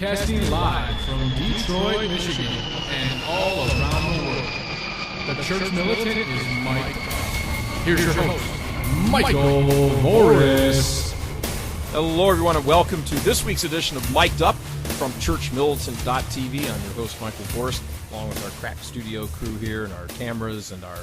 Broadcasting live from Detroit, Michigan, and all around the world. The Church Militant is mic'd up. Here's your host, Michael Morris. Hello, everyone, and welcome to this week's edition of Mic'd Up from ChurchMilitant.tv. I'm your host, Michael Morris, along with our crack studio crew here and our cameras and our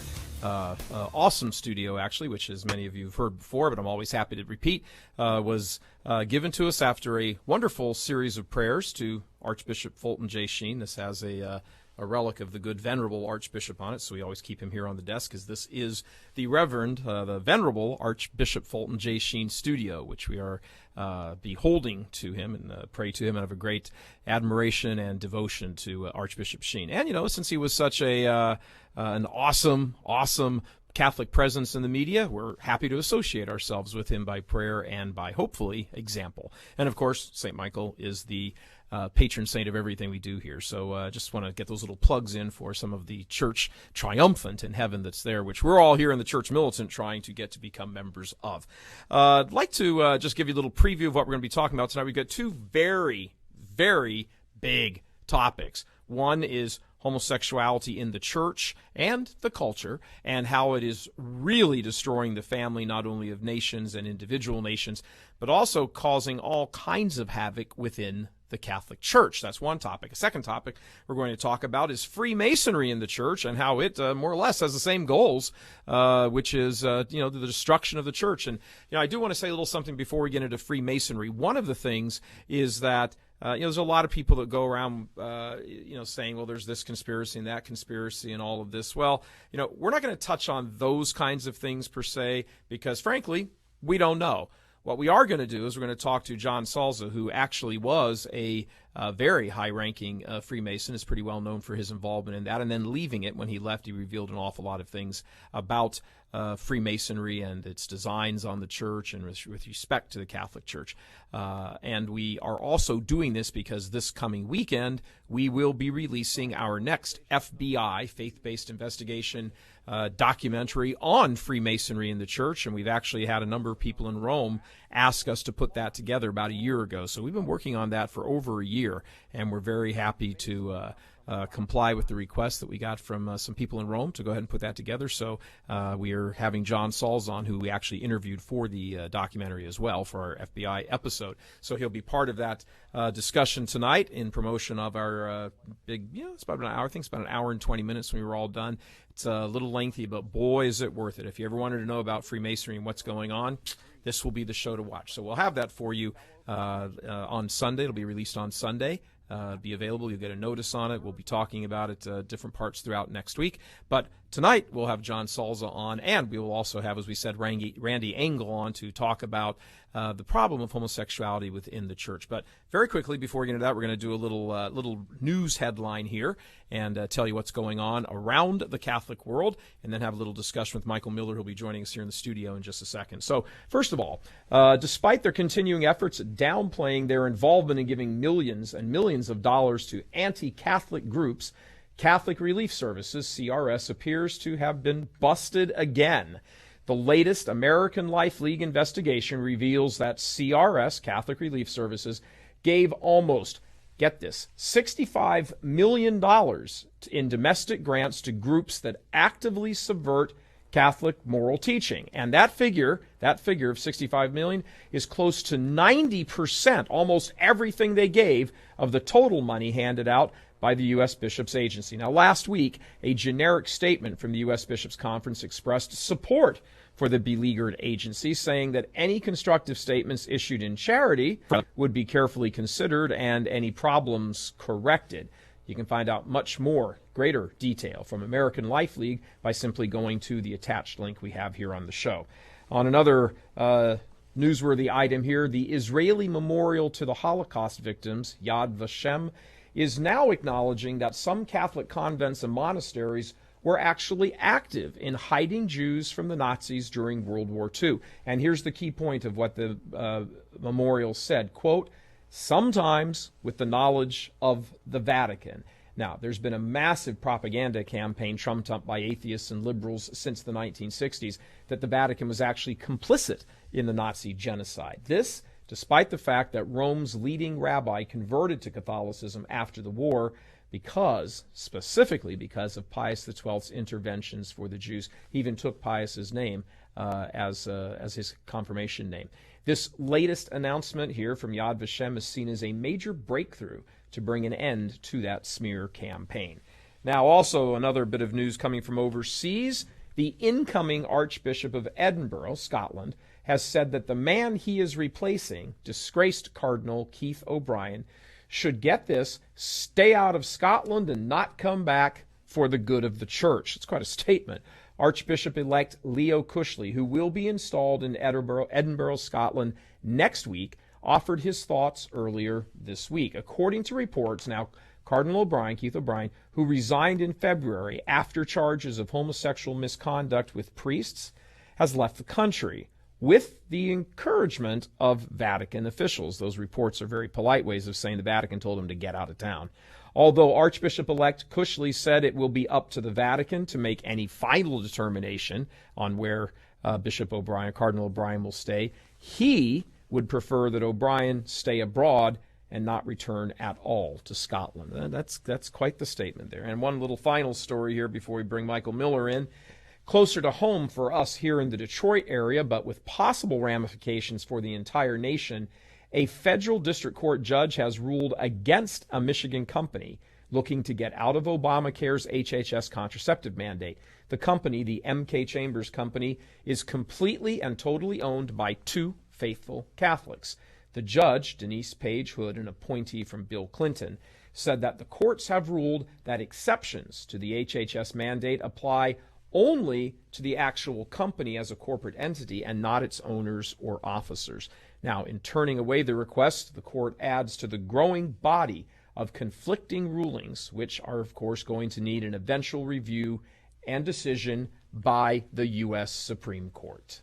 awesome studio, actually, which, as many of you have heard before, but I'm always happy to repeat, was given to us after a wonderful series of prayers to Archbishop Fulton J. Sheen. This has a relic of the good venerable Archbishop on it, so we always keep him here on the desk, because this is the Reverend, the venerable Archbishop Fulton J. Sheen studio, which we are beholding to him and pray to him and have a great admiration and devotion to Archbishop Sheen. And, you know, since he was such an awesome Catholic presence in the media, we're happy to associate ourselves with him by prayer and by, hopefully, example. And, of course, St. Michael is the patron saint of everything we do here. So just want to get those little plugs in for some of the church triumphant in heaven that's there, which we're all here in the Church Militant trying to get to become members of. I'd like to just give you a little preview of what we're going to be talking about tonight. We've got two very, very big topics. One is homosexuality in the church and the culture, and how it is really destroying the family, not only of nations and individual nations, but also causing all kinds of havoc within the Catholic Church. That's one topic. A second topic we're going to talk about is Freemasonry in the church, and how it more or less has the same goals, which is the destruction of the church. And I do want to say a little something before we get into Freemasonry. One of the things is that there's a lot of people that go around, saying, well, there's this conspiracy and that conspiracy and all of this. Well, we're not going to touch on those kinds of things per se, because frankly, we don't know. What we are going to do is we're going to talk to John Salza, who actually was a very high-ranking Freemason, is pretty well known for his involvement in that. And then leaving it, when he left, he revealed an awful lot of things about Freemasonry and its designs on the church and with respect to the Catholic Church. And we are also doing this because this coming weekend, we will be releasing our next FBI, faith-based investigation documentary on Freemasonry in the church, and we've actually had a number of people in Rome ask us to put that together about a year ago. So we've been working on that for over a year, and we're very happy to comply with the request that we got from some people in Rome to go ahead and put that together. So we are having John Salz on, who we actually interviewed for the documentary as well for our FBI episode. So he'll be part of that discussion tonight in promotion of our big, it's about an hour. I think it's about an hour and 20 minutes when we were all done. It's a little lengthy, but boy, is it worth it. If you ever wanted to know about Freemasonry and what's going on, this will be the show to watch. So we'll have that for you on Sunday. It'll be released on Sunday. Be available. You'll get a notice on it. We'll be talking about it different parts throughout next week. But tonight we'll have John Salza on, and we will also have, as we said, Randy Engel on to talk about the problem of homosexuality within the church. But very quickly, before we get into that, we're going to do a little news headline here and tell you what's going on around the Catholic world, and then have a little discussion with Michael Miller, who'll be joining us here in the studio in just a second. So, first of all, despite their continuing efforts at downplaying their involvement in giving millions and millions of dollars to anti-Catholic groups, Catholic Relief Services, CRS, appears to have been busted again. The latest American Life League investigation reveals that CRS, Catholic Relief Services, gave almost, get this, $65 million in domestic grants to groups that actively subvert Catholic moral teaching. And that figure of 65 million is close to 90%, almost everything they gave, of the total money handed out by the U.S. Bishops' Agency. Now, last week, a generic statement from the U.S. Bishops' Conference expressed support for the beleaguered agency, saying that any constructive statements issued in charity would be carefully considered and any problems corrected. You can find out much more, greater detail from American Life League by simply going to the attached link we have here on the show. On another newsworthy item here, the Israeli Memorial to the Holocaust Victims, Yad Vashem, is now acknowledging that some Catholic convents and monasteries were actually active in hiding Jews from the Nazis during World War II. And here's the key point of what the memorial said, quote, sometimes with the knowledge of the Vatican. Now, there's been a massive propaganda campaign trumped up by atheists and liberals since the 1960s that the Vatican was actually complicit in the Nazi genocide. This despite the fact that Rome's leading rabbi converted to Catholicism after the war specifically because of Pius XII's interventions for the Jews. He even took Pius's name as his confirmation name. This latest announcement here from Yad Vashem is seen as a major breakthrough to bring an end to that smear campaign. Now, also another bit of news coming from overseas. The incoming Archbishop of Edinburgh, Scotland, has said that the man he is replacing, disgraced Cardinal Keith O'Brien, should, get this, stay out of Scotland and not come back for the good of the church. It's quite a statement. Archbishop-elect Leo Cushley, who will be installed in Edinburgh, Scotland next week, offered his thoughts earlier this week. According to reports, now, Cardinal O'Brien, Keith O'Brien, who resigned in February after charges of homosexual misconduct with priests, has left the country with the encouragement of Vatican officials. Those reports are very polite ways of saying the Vatican told him to get out of town. Although Archbishop-elect Cushley said it will be up to the Vatican to make any final determination on where Bishop O'Brien, Cardinal O'Brien, will stay, he would prefer that O'Brien stay abroad and not return at all to Scotland. That's quite the statement there. And one little final story here before we bring Michael Miller in. Closer to home for us here in the Detroit area, but with possible ramifications for the entire nation, a federal district court judge has ruled against a Michigan company looking to get out of Obamacare's HHS contraceptive mandate. The company, the MK Chambers Company, is completely and totally owned by two faithful Catholics. The judge, Denise Page Hood, an appointee from Bill Clinton, said that the courts have ruled that exceptions to the HHS mandate apply only to the actual company as a corporate entity and not its owners or officers. Now, in turning away the request, the court adds to the growing body of conflicting rulings, which are, of course, going to need an eventual review and decision by the U.S. Supreme Court.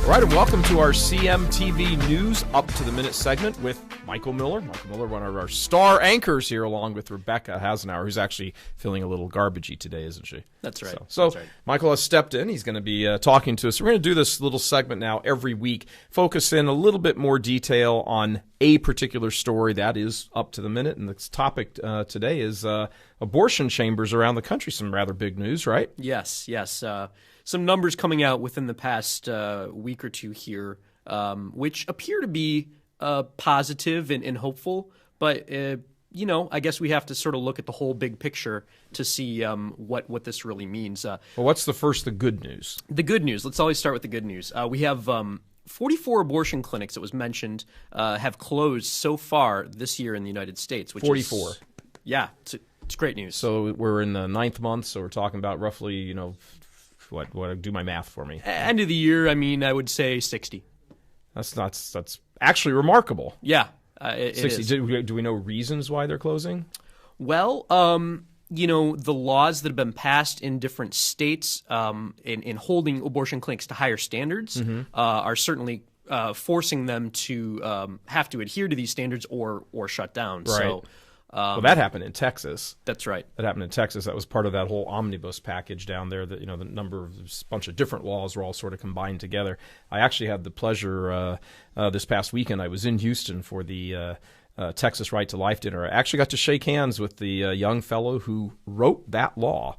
All right, and welcome to our CMTV News Up to the Minute segment with Michael Miller. Michael Miller, one of our star anchors here, along with Rebecca Hasenauer, who's actually feeling a little garbagey today, isn't she? That's right. So That's right. Michael has stepped in. He's going to be talking to us. We're going to do this little segment now every week, focus in a little bit more detail on a particular story that is up to the minute. And the topic today is abortion chambers around the country. Some rather big news, right? Yes. Some numbers coming out within the past week or two here, which appear to be positive and hopeful. But, I guess we have to sort of look at the whole big picture to see what this really means. Well, what's the good news? The good news. Let's always start with the good news. We have 44 abortion clinics, it was mentioned, have closed so far this year in the United States. Which 44. Yeah, it's great news. So we're in the 9th month, so we're talking about roughly, what do my math for me? End of the year, I would say 60. That's actually remarkable. Yeah, it 60. is. Do we know reasons why they're closing? Well, the laws that have been passed in different states in holding abortion clinics to higher standards are certainly forcing them to have to adhere to these standards or shut down. Right. So, well, that happened in Texas. That's right. That happened in Texas. That was part of that whole omnibus package down there. That bunch of different laws were all sort of combined together. I actually had the pleasure this past weekend. I was in Houston for the Texas Right to Life dinner. I actually got to shake hands with the young fellow who wrote that law.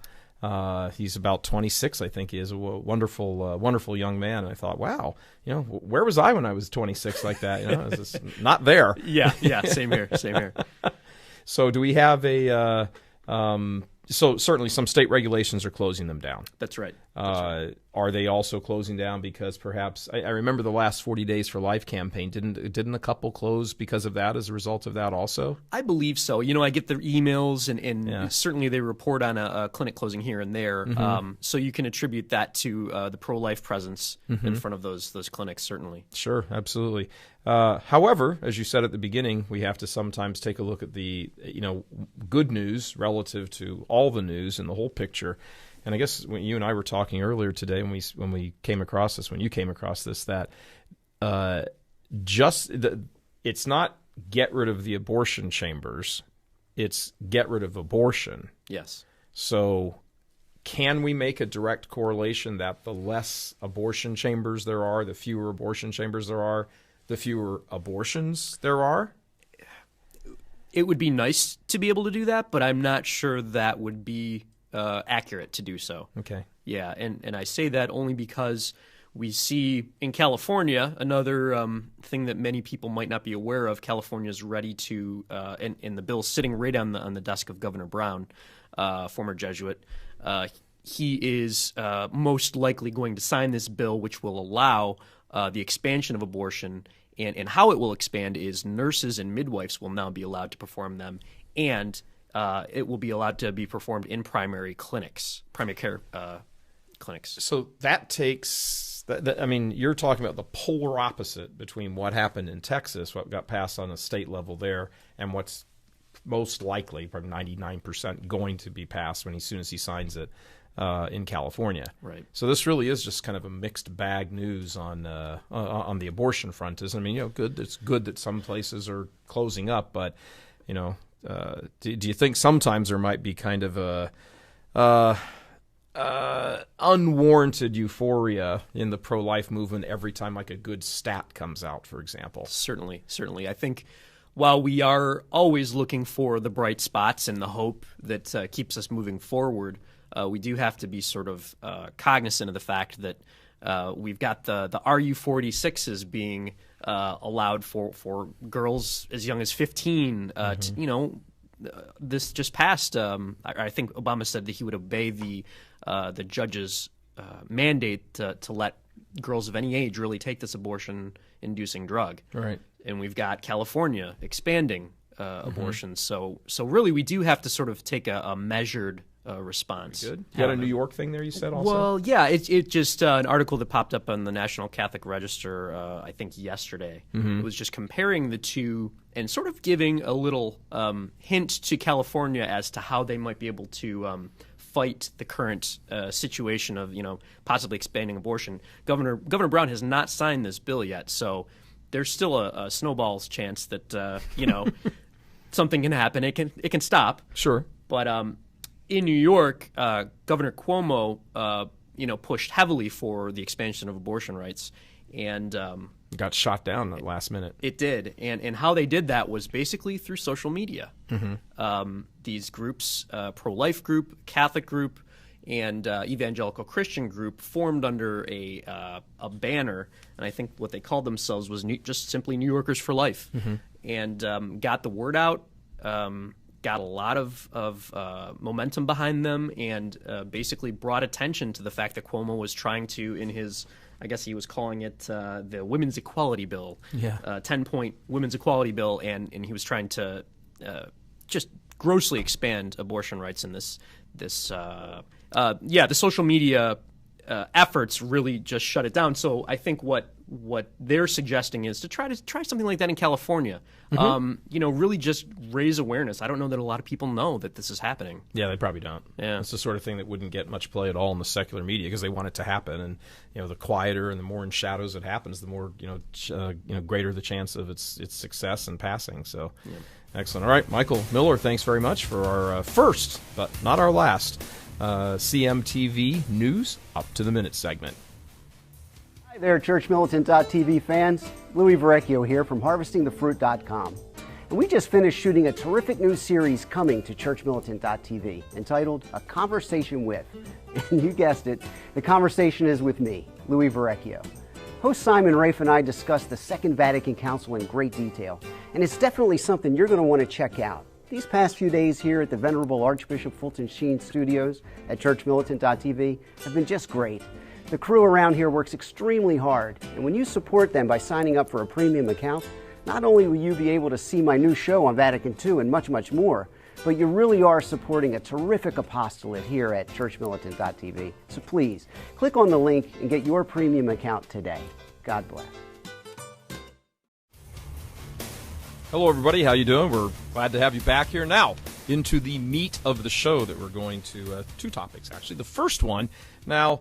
He's about 26, I think. He is a wonderful young man. And I thought, wow, where was I when I was 26 like that? It's just not there. Yeah, same here. So do we have so certainly some state regulations are closing them down. That's right. Are they also closing down because perhaps I remember the last 40 Days for Life campaign. Didn't a couple close because of that as a result of that also? I believe so. I get the emails and certainly they report on a clinic closing here and there. So you can attribute that to the pro-life presence in front of those clinics, certainly. Sure, absolutely. However, as you said at the beginning, we have to sometimes take a look at the good news relative to all the news and the whole picture. And I guess when you and I were talking earlier today, when you came across this, that it's not get rid of the abortion chambers. it's get rid of abortion. Yes. So can we make a direct correlation that the less abortion chambers there are, the fewer abortion chambers there are, the fewer abortions there are? It would be nice to be able to do that, but I'm not sure that would be accurate to do so. Okay. Yeah, and I say that only because we see in California another thing that many people might not be aware of. California is ready to, and the bill's sitting right on the desk of Governor Brown, former Jesuit. He is most likely going to sign this bill, which will allow the expansion of abortion. And how it will expand is nurses and midwives will now be allowed to perform them, and it will be allowed to be performed in primary care clinics. So that takes, I mean, you're talking about the polar opposite between what happened in Texas, what got passed on a state level there, and what's most likely, probably 99% going to be passed as soon as he signs it in California. Right. So this really is just kind of a mixed bag news on the abortion front, isn't it? I mean, good. It's good that some places are closing up, but do you think sometimes there might be kind of a unwarranted euphoria in the pro-life movement every time like a good stat comes out, for example? Certainly. I think while we are always looking for the bright spots and the hope that keeps us moving forward, we do have to be sort of cognizant of the fact that we've got the RU46s being allowed for girls as young as 15. This just passed. I think Obama said that he would obey the judge's mandate to let girls of any age really take this abortion-inducing drug. Right. And we've got California expanding abortion. So really, we do have to sort of take a measured response. Good. You got a New York thing there, you said also? Well, yeah, it just an article that popped up on the National Catholic Register, I think yesterday. It was just comparing the two and sort of giving a little hint to California as to how they might be able to fight the current situation of possibly expanding abortion. Governor Brown has not signed this bill yet, so there's still a snowball's chance that something can happen. It can stop. Sure. But in New York, Governor Cuomo, pushed heavily for the expansion of abortion rights, and got shot down at the last minute. It did, and how they did that was basically through social media. These groups, pro-life group, Catholic group, and evangelical Christian group formed under a banner, and I think what they called themselves was just simply New Yorkers for Life, and got the word out. Got a lot of momentum behind them, and basically brought attention to the fact that Cuomo was trying to, in his, I guess he was calling it the Women's Equality Bill, 10-point Women's Equality Bill, and he was trying to just grossly expand abortion rights in the social media efforts really just shut it down. So I think what they're suggesting is to try something like that in California. Really just raise awareness. I don't know that a lot of people know that this is happening. Yeah, they probably don't. Yeah. It's the sort of thing that wouldn't get much play at all in the secular media because they want it to happen, and the quieter and the more in shadows it happens, the more greater the chance of its success and passing. So, Excellent. All right, Michael Miller, thanks very much for our first, but not our last, CMTV News Up to the Minute segment. Hi there, ChurchMilitant.tv fans. Louis Verrecchio here from HarvestingTheFruit.com. And we just finished shooting a terrific new series coming to ChurchMilitant.tv entitled A Conversation With. And you guessed it, the conversation is with me, Louis Verrecchio. Host Simon Rafe and I discussed the Second Vatican Council in great detail, and it's definitely something you're going to want to check out. These past few days here at the Venerable Archbishop Fulton Sheen Studios at ChurchMilitant.tv have been just great. The crew around here works extremely hard, and when you support them by signing up for a premium account, not only will you be able to see my new show on Vatican II and much, much more, but you really are supporting a terrific apostolate here at ChurchMilitant.tv. So please, click on the link and get your premium account today. God bless. Hello, everybody. How you doing? We're glad to have you back here now into the meat of the show that we're going to, two topics, actually. The first one, now,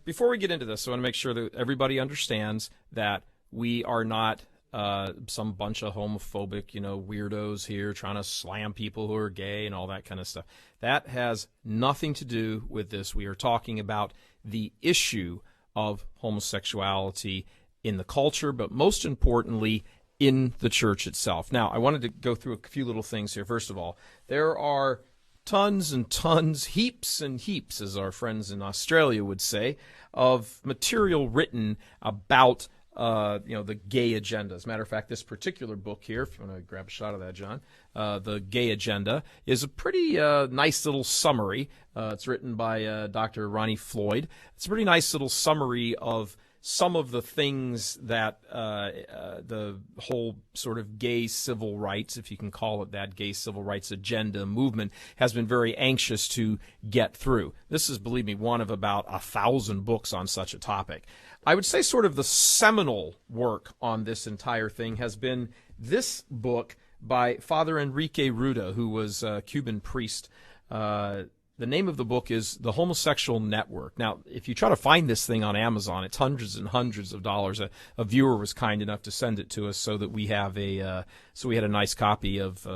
before we get into this, I want to make sure that everybody understands that we are not some bunch of homophobic, weirdos here trying to slam people who are gay and all that kind of stuff. That has nothing to do with this. We are talking about the issue of homosexuality in the culture, but most importantly, in the church itself. Now, I wanted to go through a few little things here. First of all, there are tons and tons, heaps and heaps, as our friends in Australia would say, of material written about the gay agenda. As a matter of fact, this particular book here, if you want to grab a shot of that, John, The Gay Agenda, is a pretty nice little summary. It's written by Dr. Ronnie Floyd. It's a pretty nice little summary of some of the things that the whole sort of gay civil rights, if you can call it that, gay civil rights agenda movement has been very anxious to get through. This is, believe me, one of about 1,000 books on such a topic. I would say sort of the seminal work on this entire thing has been this book by Father Enrique Ruda, who was a Cuban priest. The name of the book is The Homosexual Network. Now, if you try to find this thing on Amazon, it's hundreds and hundreds of dollars. A viewer was kind enough to send it to us so that we have a nice copy of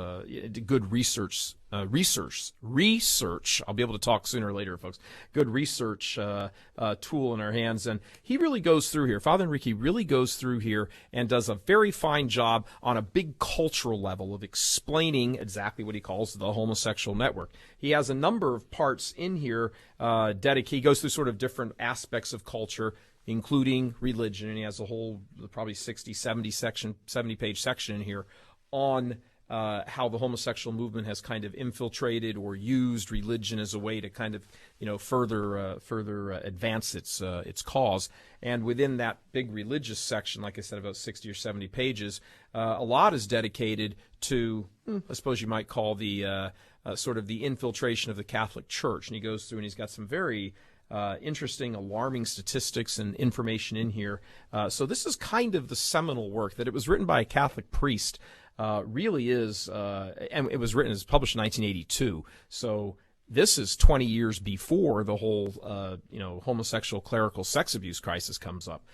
good research. I'll be able to talk sooner or later, folks. Good research tool in our hands. And he really goes through here. Father Enrique really goes through here and does a very fine job on a big cultural level of explaining exactly what he calls the homosexual network. He has a number of parts in here dedicated. He goes through sort of different aspects of culture, including religion. And he has a whole probably 70-page section in here on how the homosexual movement has kind of infiltrated or used religion as a way to kind of, further advance its cause. And within that big religious section, like I said, about 60 or 70 pages, a lot is dedicated to, I suppose you might call the sort of the infiltration of the Catholic Church. And he goes through and he's got some very interesting, alarming statistics and information in here. So this is kind of the seminal work that it was written by a Catholic priest. Really is, and it was published in 1982. So this is 20 years before the whole, homosexual clerical sex abuse crisis comes up.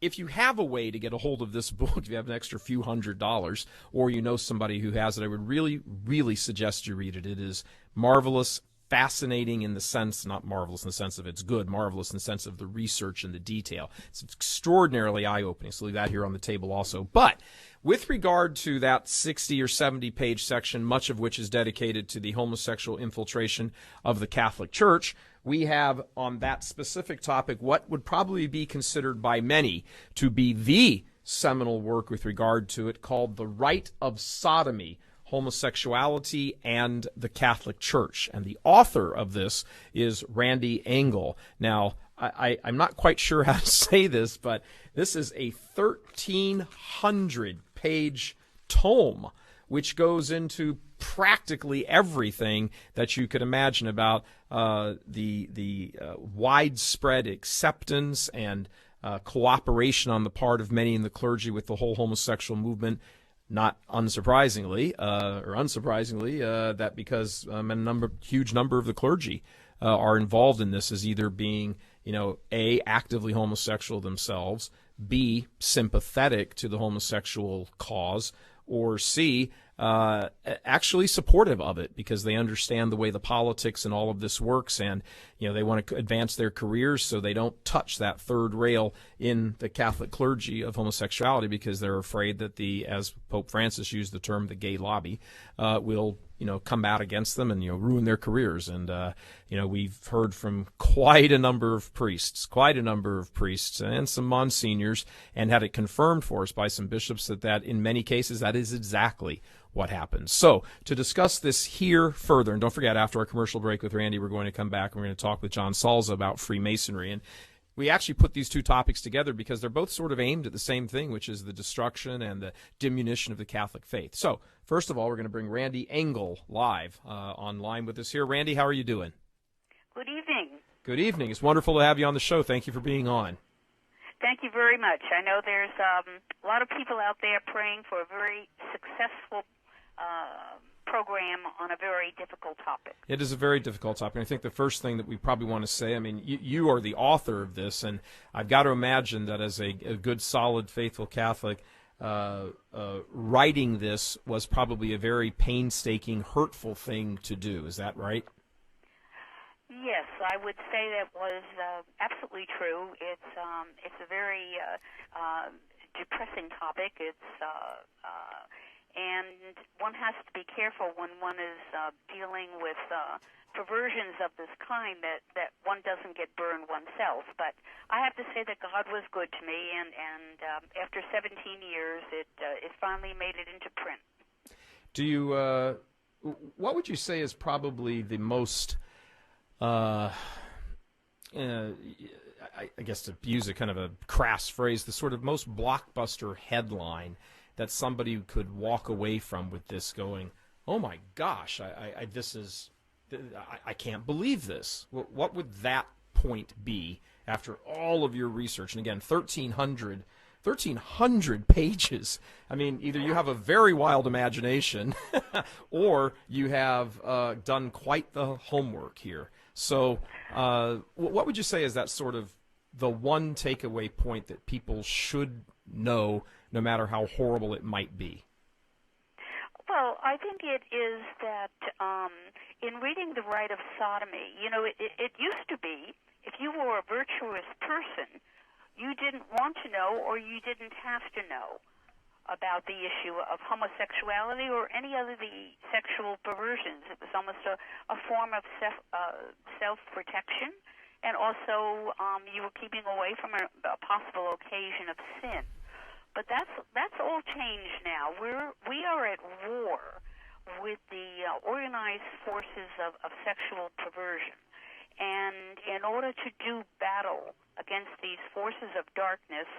If you have a way to get a hold of this book, if you have an extra few $100s, or you know somebody who has it, I would really, really suggest you read it. It is marvelous, fascinating in the sense, not marvelous in the sense of it's good, marvelous in the sense of the research and the detail. It's extraordinarily eye-opening, so leave that here on the table also. But with regard to that 60 or 70 page section, much of which is dedicated to the homosexual infiltration of the Catholic Church, we have on that specific topic what would probably be considered by many to be the seminal work with regard to it, called The Rite of Sodomy, Homosexuality and the Catholic Church. And the author of this is Randy Engel. Now, I'm not quite sure how to say this, but this is a 1,300-page tome, which goes into practically everything that you could imagine about the widespread acceptance and cooperation on the part of many in the clergy with the whole homosexual movement. Not unsurprisingly, that because a huge number of the clergy are involved in this as either being, A, actively homosexual themselves, B, sympathetic to the homosexual cause, or C, actually supportive of it because they understand the way the politics and all of this works, and they want to advance their careers, so they don't touch that third rail in the Catholic clergy of homosexuality because they're afraid that as Pope Francis used the term, the gay lobby will come out against them and ruin their careers. And we've heard from quite a number of priests and some monsignors, and had it confirmed for us by some bishops that in many cases that is exactly what happens. So to discuss this here further, and don't forget, after our commercial break with Randy, we're going to come back and we're going to talk with John Salza about Freemasonry. And we actually put these two topics together because they're both sort of aimed at the same thing, which is the destruction and the diminution of the Catholic faith. So first of all, we're going to bring Randy Engel live online with us here. Randy, how are you doing? Good evening. Good evening. It's wonderful to have you on the show. Thank you for being on. Thank you very much. I know there's a lot of people out there praying for a very successful program on a very difficult topic. It is a very difficult topic. I think the first thing that we probably want to say, I mean, you are the author of this, and I've got to imagine that as a good, solid, faithful Catholic, writing this was probably a very painstaking, hurtful thing to do. Is that right? Yes, I would say that was absolutely true. It's a very depressing topic. And one has to be careful when one is dealing with perversions of this kind that one doesn't get burned oneself. But I have to say that God was good to me, and after 17 years, it finally made it into print. Do you? What would you say is probably the most? I guess to use a kind of a crass phrase, the sort of most blockbuster headline that somebody could walk away from with this going, oh my gosh, I can't believe this. What would that point be after all of your research? And again, 1,300 pages. I mean, either you have a very wild imagination or you have done quite the homework here. So what would you say is that sort of the one takeaway point that people should know, no matter how horrible it might be? Well, I think it is that in reading The Rite of Sodomy, it used to be if you were a virtuous person, you didn't want to know or you didn't have to know about the issue of homosexuality or any other the sexual perversions. It was almost a form of self-protection, and also you were keeping away from a possible occasion of sin. But that's all changed now. We are at war with the organized forces of sexual perversion. And in order to do battle against these forces of darkness,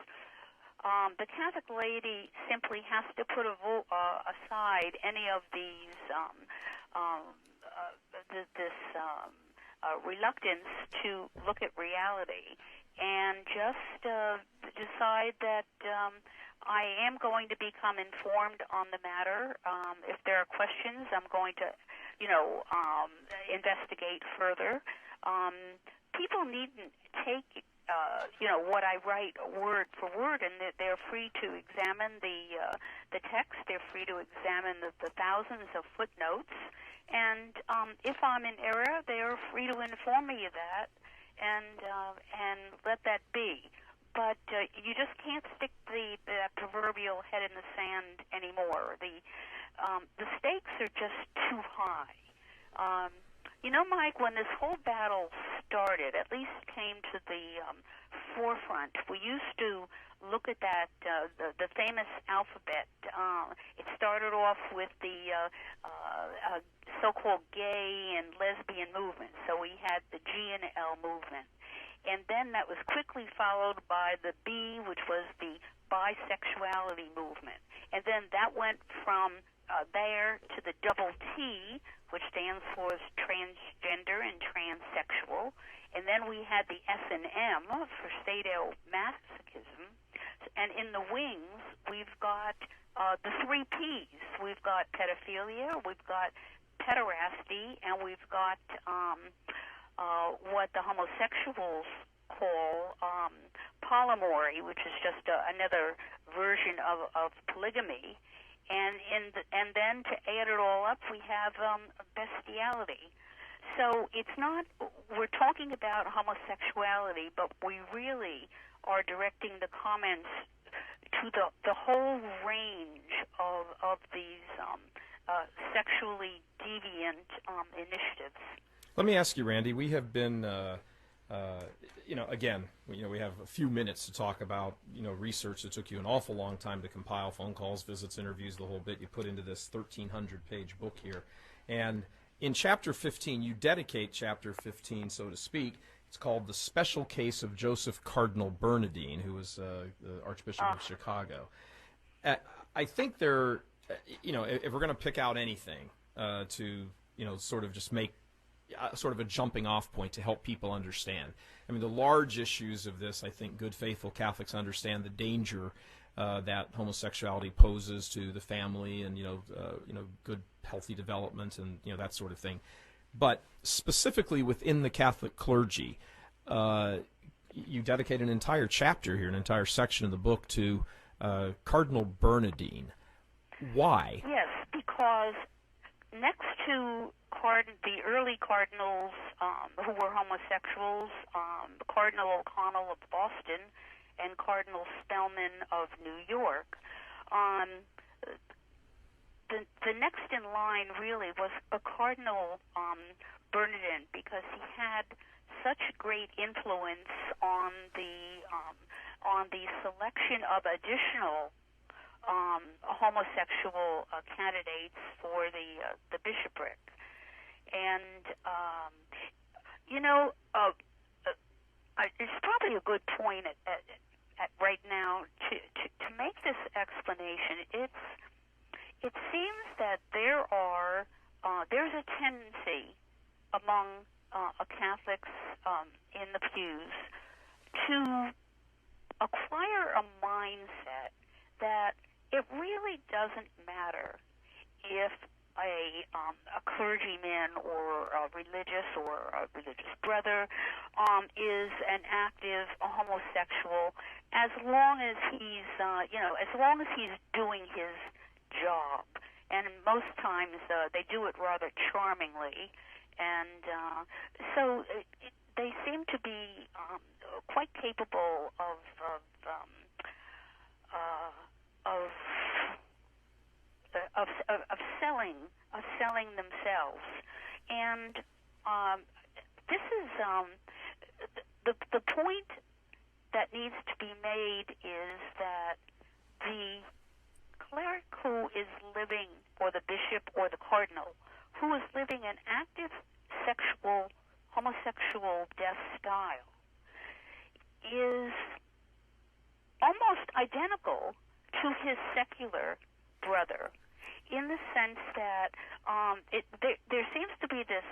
the Catholic laity simply has to put aside any of these reluctance to look at reality and just decide that I am going to become informed on the matter. If there are questions, I'm going to, investigate further. People needn't take, what I write word for word, and they're free to examine the text. They're free to examine the thousands of footnotes. And if I'm in error, they're free to inform me of that and let that be. But you just can't stick the proverbial head in the sand anymore. The stakes are just too high. Mike, when this whole battle started, at least came to the forefront, we used to look at that, the famous alphabet. It started off with the so-called gay and lesbian movement. So we had the G and L movement. And then that was quickly followed by the B, which was the bisexuality movement. And then that went from there to the double T, which stands for transgender and transsexual. And then we had the S&M for sadomasochism. And in the wings, we've got the three Ps. We've got pedophilia, we've got pederasty, and we've got what the homosexuals call polyamory, which is just another version of polygamy. And then to add it all up, we have bestiality. So it's not, we're talking about homosexuality, but we really are directing the comments to the whole range of these sexually deviant initiatives. Let me ask you, Randy, we have been, again, we have a few minutes to talk about, research that took you an awful long time to compile, phone calls, visits, interviews, the whole bit you put into this 1,300-page book here. And in Chapter 15, you dedicate Chapter 15, so to speak. It's called The Special Case of Joseph Cardinal Bernardine, who was the Archbishop of Chicago. I think if we're going to pick out anything to, sort of just make sort of a jumping off point to help people understand. I mean, the large issues of this, I think good, faithful Catholics understand the danger that homosexuality poses to the family and, good, healthy development and, that sort of thing. But specifically within the Catholic clergy, you dedicate an entire chapter here, an entire section of the book to Cardinal Bernardine. Why? Yes, because next to the early cardinals who were homosexuals, Cardinal O'Connell of Boston and Cardinal Spellman of New York, the next in line really was a Cardinal Bernardine, because he had such great influence on the selection of additional homosexual candidates for the bishopric. And it's probably a good point at right now to make this explanation. It seems that there's a tendency among Catholics in the pews to acquire a mindset that it really doesn't matter if a clergyman or a religious brother is an active homosexual, as long as he's doing his job. And most times they do it rather charmingly, and so they seem to be quite capable of selling themselves. And this is the point that needs to be made is that the cleric who is living, or the bishop or the cardinal, who is living an active homosexual death style, is almost identical to his secular brother, in the sense that there seems to be this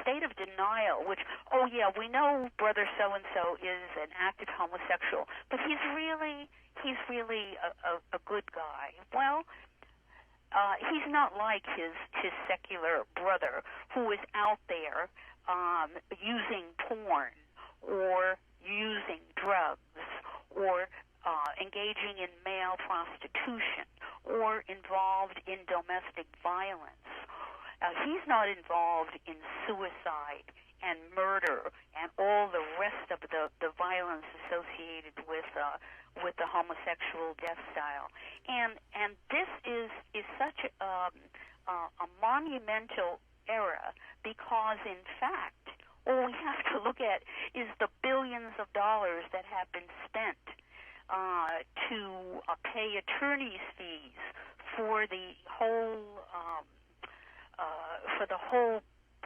state of denial, which, oh yeah, we know brother so and so is an active homosexual, but he's really a good guy. Well, he's not like his secular brother, who is out there using porn or using drugs or engaging in male prostitution or involved in domestic violence. He's not involved in suicide and murder and all the rest of the violence associated with the homosexual death style. And this is such a monumental error, because in fact all we have to look at is the billions of dollars that have been spent to pay attorney's fees for the whole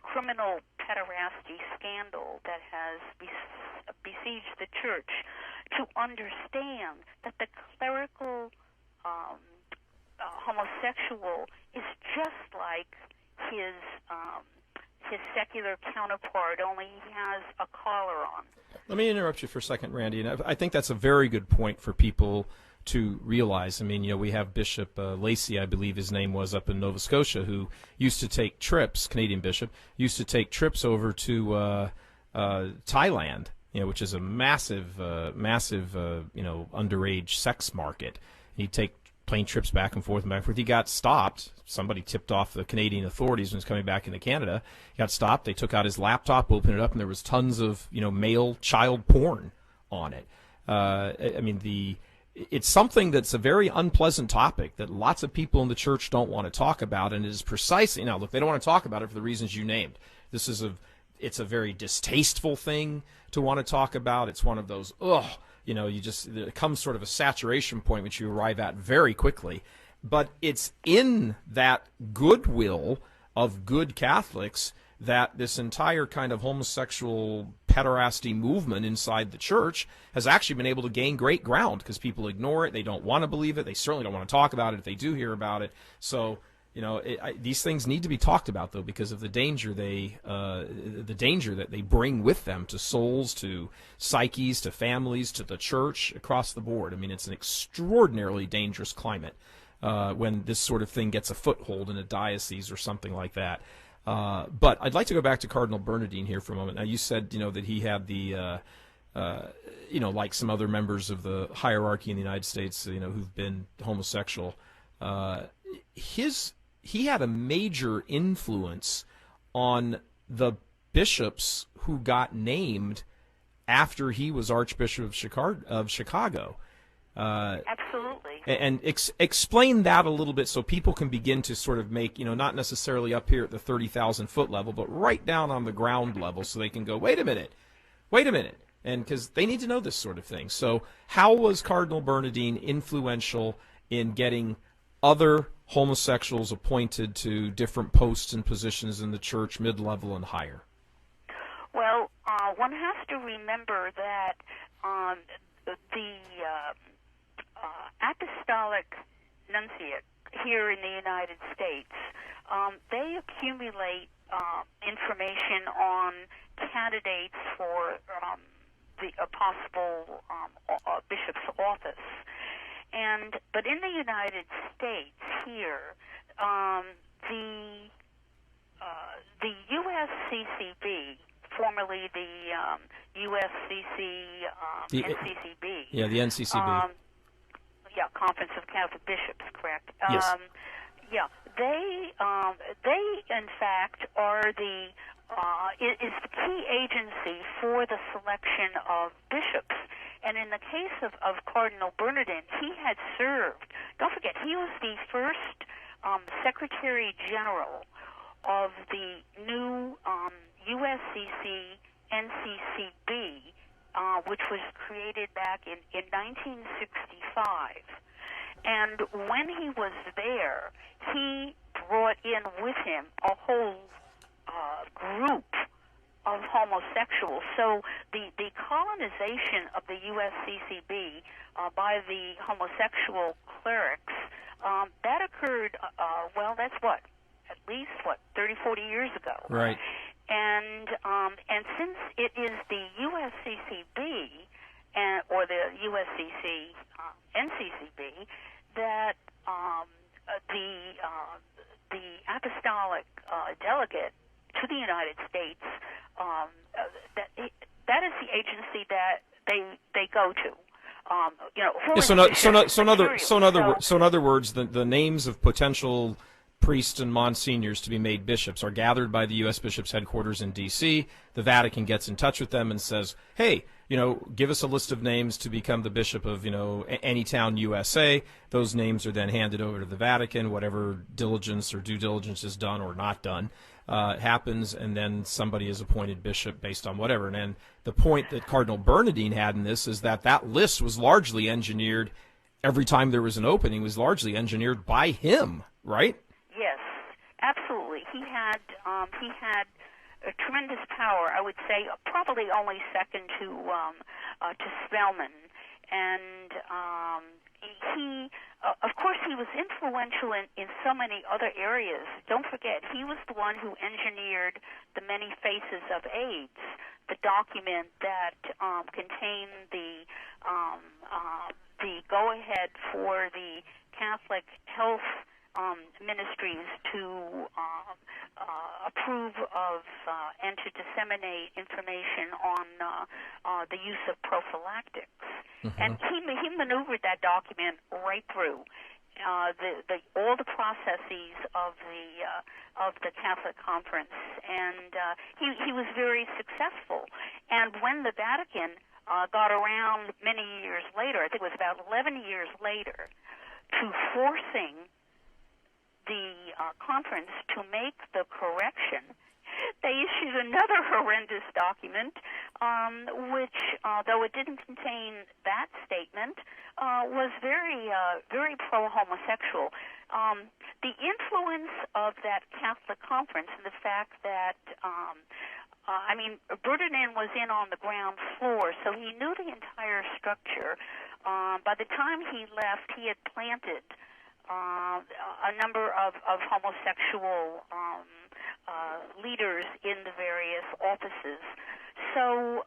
criminal pederasty scandal that has besieged the church, to understand that the clerical homosexual is just like his secular counterpart, only he has a collar on. Let me interrupt you for a second, Randy. And I think that's a very good point for people to realize. I mean, we have Bishop Lacey, I believe his name was, up in Nova Scotia, who used to take trips, Canadian bishop, used to take trips over to Thailand, which is a massive, underage sex market. He'd take plane trips back and forth and back and forth. He got stopped. Somebody tipped off the Canadian authorities when he was coming back into Canada. He got stopped. They took out his laptop, opened it up, and there was tons of, male child porn on it. It's something that's a very unpleasant topic that lots of people in the church don't want to talk about, and it is precisely, now look, they don't want to talk about it for the reasons you named. It's a very distasteful thing to want to talk about. It's one of those, it comes sort of a saturation point which you arrive at very quickly. But it's in that goodwill of good Catholics that this entire kind of homosexual pederasty movement inside the church has actually been able to gain great ground, because people ignore it. They don't want to believe it. They certainly don't want to talk about it if they do hear about it. So, these things need to be talked about, though, because of the danger that they bring with them to souls, to psyches, to families, to the church, across the board. I mean, it's an extraordinarily dangerous climate when this sort of thing gets a foothold in a diocese or something like that. But I'd like to go back to Cardinal Bernardine here for a moment. Now, you said, that he had the like some other members of the hierarchy in the United States, who've been homosexual. He had a major influence on the bishops who got named after he was Archbishop of Chicago. Absolutely. And explain that a little bit so people can begin to sort of make, not necessarily up here at the 30,000-foot level, but right down on the ground level, so they can go, wait a minute, and because they need to know this sort of thing. So how was Cardinal Bernardine influential in getting other homosexuals appointed to different posts and positions in the church, mid-level and higher? Well, one has to remember that the apostolic nunciate here in the United States, they accumulate information on candidates for the possible bishop's office. But in the United States here, the USCCB, formerly the NCCB. Yeah, the NCCB. Conference of Catholic Bishops, correct? Yes. They in fact are the is the key agency for the selection of bishops. And in the case of Cardinal Bernardine, he had served. Don't forget, he was the first Secretary General of the new USCC NCCB, which was created back in 1965. And when he was there, he brought in with him a whole group of homosexuals. So the colonization of the USCCB by the homosexual clerics, that occurred, that's at least 30, 40 years ago. Right. And since it is the USCCB or the USCC NCCB that the apostolic delegate to the United States, that is the agency that they go to. So in other words, the names of potential priests and monsignors to be made bishops are gathered by the U.S. Bishops' headquarters in D.C. The Vatican gets in touch with them and says, hey, give us a list of names to become the bishop of, any town USA. Those names are then handed over to the Vatican. Whatever diligence or due diligence is done or not done happens, and then somebody is appointed bishop based on whatever. And then the point that Cardinal Bernardine had in this is that list was largely engineered. Every time there was an opening, was largely engineered by him, right? Yes, absolutely. He had a tremendous power. I would say probably only second to Spellman, and he, of course, he was influential in so many other areas. Don't forget, he was the one who engineered the Many Faces of AIDS, the document that contained the go-ahead for the Catholic health ministries to approve of and to disseminate information on the use of prophylactics. Mm-hmm. And he maneuvered that document right through all the processes of the Catholic Conference, and he was very successful. And when the Vatican got around many years later, I think it was about 11 years later, to forcing the conference to make the correction, they issued another horrendous document, which, though it didn't contain that statement, was very pro-homosexual. The influence of that Catholic conference and the fact that, Bernardine was in on the ground floor, so he knew the entire structure. By the time he left, he had planted a number of homosexual leaders in the various offices. So,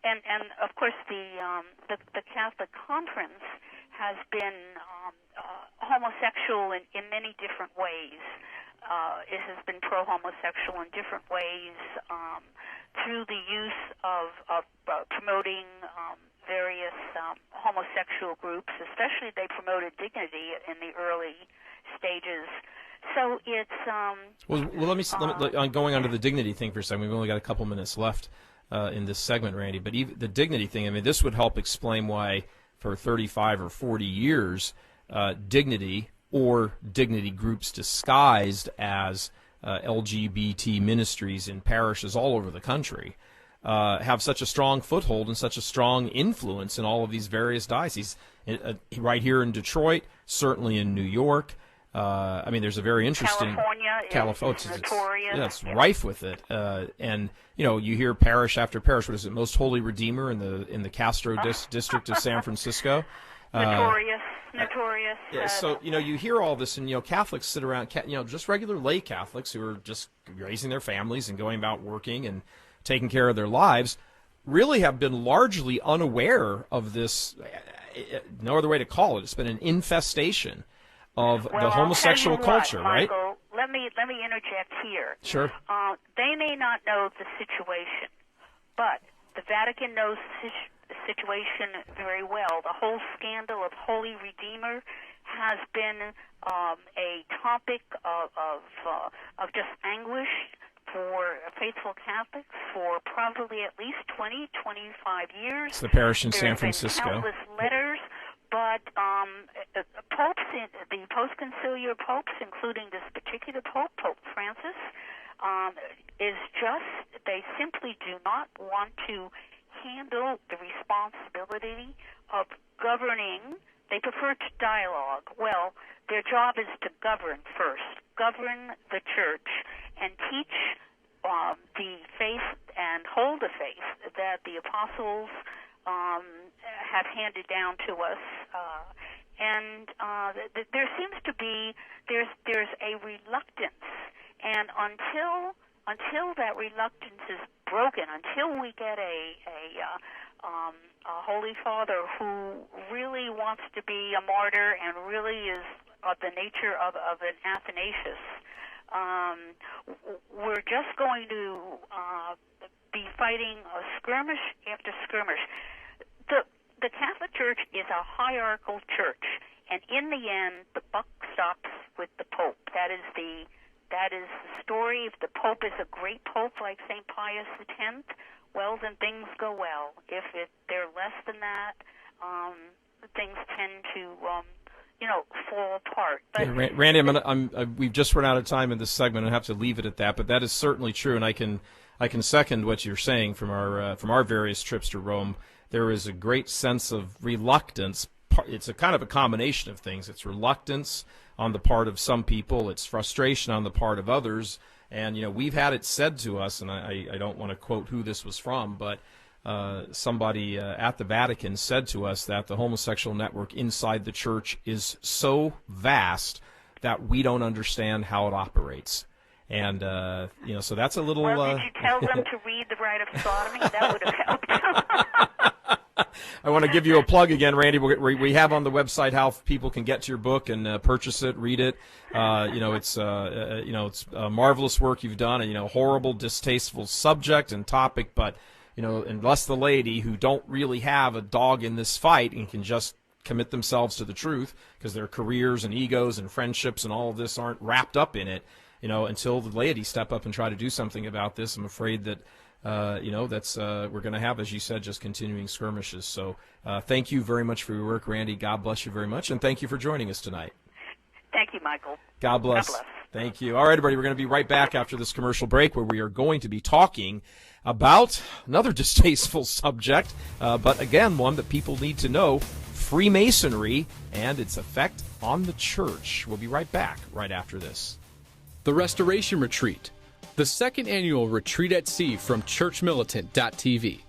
and of course, the Catholic Conference has been homosexual in many different ways. It has been pro-homosexual in different ways through the use of promoting various homosexual groups. Especially, they promoted Dignity in the early stages. So it's well. Let me going on to the Dignity thing for a second. We've only got a couple minutes left in this segment, Randy. But even the Dignity thing, I mean, this would help explain why for 35 or 40 years, Dignity or Dignity groups disguised as LGBT ministries in parishes all over the country have such a strong foothold and such a strong influence in all of these various dioceses. Right here in Detroit, certainly in New York. I mean, there's a very interesting California is notorious. It's rife with it, and you hear parish after parish. What is it? Most Holy Redeemer in the Castro district of San Francisco. Notorious. Yeah, so you hear all this, and Catholics sit around, just regular lay Catholics who are just raising their families and going about working and taking care of their lives, really have been largely unaware of this. No other way to call it. It's been an infestation of the homosexual culture, right? Michael, let me interject here. Sure. They may not know the situation, but the Vatican knows the situation very well. The whole scandal of Holy Redeemer has been a topic of just anguish for faithful Catholics for probably at least 20, 25 years. It's the parish in San There's been Francisco. countless letters. But popes, the post-conciliar popes, including this particular pope, Pope Francis, they simply do not want to handle the responsibility of governing. They prefer to dialogue. Well, their job is to govern first, govern the church, and teach the faith and hold the faith that the apostles have handed down to us, and there seems to be there's a reluctance, and until that reluctance is broken, until we get a Holy Father who really wants to be a martyr and really is of the nature of an Athanasius, we're just going to be fighting a skirmish after skirmish. The Catholic Church is a hierarchical church, and in the end, the buck stops with the Pope. That is the story. If the Pope is a great Pope like St. Pius X, well, then things go well. If they're less than that, things tend to fall apart. But yeah, Randy, we've just run out of time in this segment. I have to leave it at that. But that is certainly true, and I can second what you're saying from our various trips to Rome. There is a great sense of reluctance. It's a kind of a combination of things. It's reluctance on the part of some people. It's frustration on the part of others. And, we've had it said to us, and I don't want to quote who this was from, but somebody at the Vatican said to us that the homosexual network inside the church is so vast that we don't understand how it operates. And, so that's a little... Well, did you tell them to read The Rite of Sodomy? That would have helped. I want to give you a plug again, Randy. We have on the website how people can get to your book and purchase it, read it. It's marvelous work you've done, and horrible, distasteful subject and topic, but unless the laity who don't really have a dog in this fight and can just commit themselves to the truth because their careers and egos and friendships and all of this aren't wrapped up in it, until the laity step up and try to do something about this, I'm afraid that. That's we're going to have, as you said, just continuing skirmishes. So thank you very much for your work, Randy. God bless you very much, and thank you for joining us tonight. Thank you, Michael. God bless. God bless. Thank you. All right, everybody, we're going to be right back after this commercial break where we are going to be talking about another distasteful subject, but again, one that people need to know, Freemasonry and its effect on the church. We'll be right back right after this. The Restoration Retreat, the second annual Retreat at Sea from churchmilitant.tv.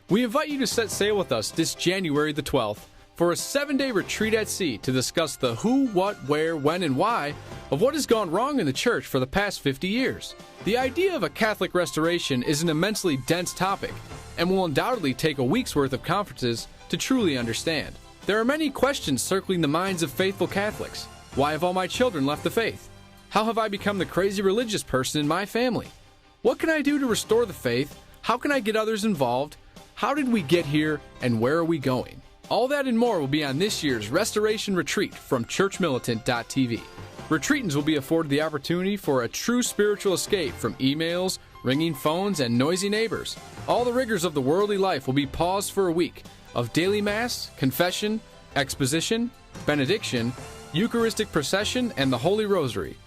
We invite you to set sail with us this January the 12th for a 7-day retreat at sea to discuss the who, what, where, when, and why of what has gone wrong in the church for the past 50 years. The idea of a Catholic restoration is an immensely dense topic and will undoubtedly take a week's worth of conferences to truly understand. There are many questions circling the minds of faithful Catholics. Why have all my children left the faith? How have I become the crazy religious person in my family? What can I do to restore the faith? How can I get others involved? How did we get here, and where are we going? All that and more will be on this year's Restoration Retreat from churchmilitant.tv. Retreatants will be afforded the opportunity for a true spiritual escape from emails, ringing phones, and noisy neighbors. All the rigors of the worldly life will be paused for a week of daily mass, confession, exposition, benediction, Eucharistic procession, and the Holy Rosary.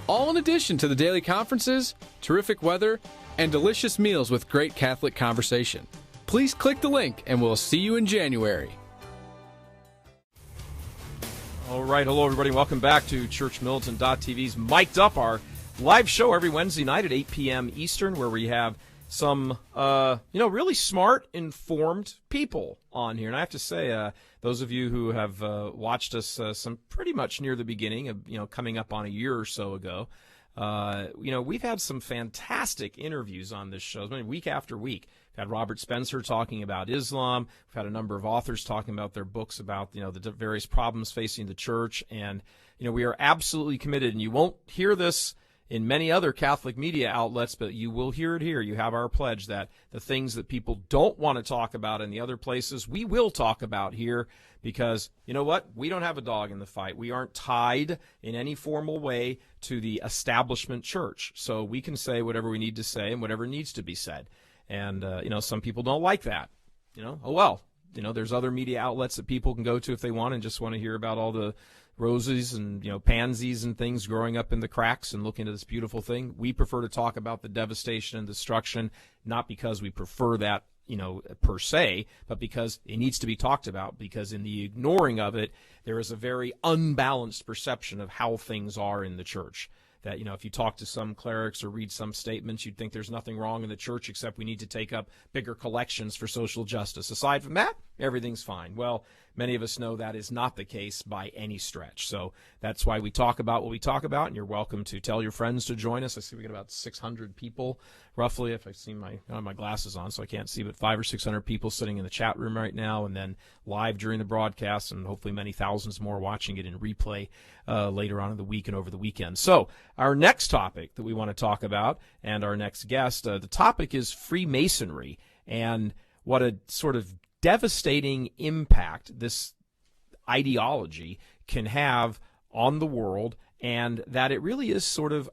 All in addition to the daily conferences, terrific weather, and delicious meals with great Catholic conversation. Please click the link, and we'll see you in January. All right, hello everybody. Welcome back to churchmilitant.tv's Mic'd Up, our live show every Wednesday night at 8 p.m. Eastern, where we have some, really smart, informed people on here. And I have to say, those of you who have watched us some pretty much near the beginning of, coming up on a year or so ago, we've had some fantastic interviews on this show, week after week. We've had Robert Spencer talking about Islam. We've had a number of authors talking about their books about, the various problems facing the church. And, we are absolutely committed, and you won't hear this in many other Catholic media outlets, but you will hear it here. You have our pledge that the things that people don't want to talk about in the other places, we will talk about here, because you know what? We don't have a dog in the fight. We aren't tied in any formal way to the establishment church. So we can say whatever we need to say and whatever needs to be said. And, some people don't like that. Oh well. There's other media outlets that people can go to if they want and just want to hear about all the roses and, pansies and things growing up in the cracks and looking at this beautiful thing. We prefer to talk about the devastation and destruction, not because we prefer that, per se, but because it needs to be talked about, because in the ignoring of it, there is a very unbalanced perception of how things are in the church. That, if you talk to some clerics or read some statements, you'd think there's nothing wrong in the church except we need to take up bigger collections for social justice. Aside from that, everything's fine. Well, many of us know that is not the case by any stretch. So that's why we talk about what we talk about, and you're welcome to tell your friends to join us. I see we got about 600 people, roughly, if I see I don't have my glasses on, so I can't see, but 500 or 600 people sitting in the chat room right now, and then live during the broadcast, and hopefully many thousands more watching it in replay later on in the week and over the weekend. So our next topic that we want to talk about, and our next guest, the topic is Freemasonry, and what a sort of devastating impact this ideology can have on the world, and that it really is sort of,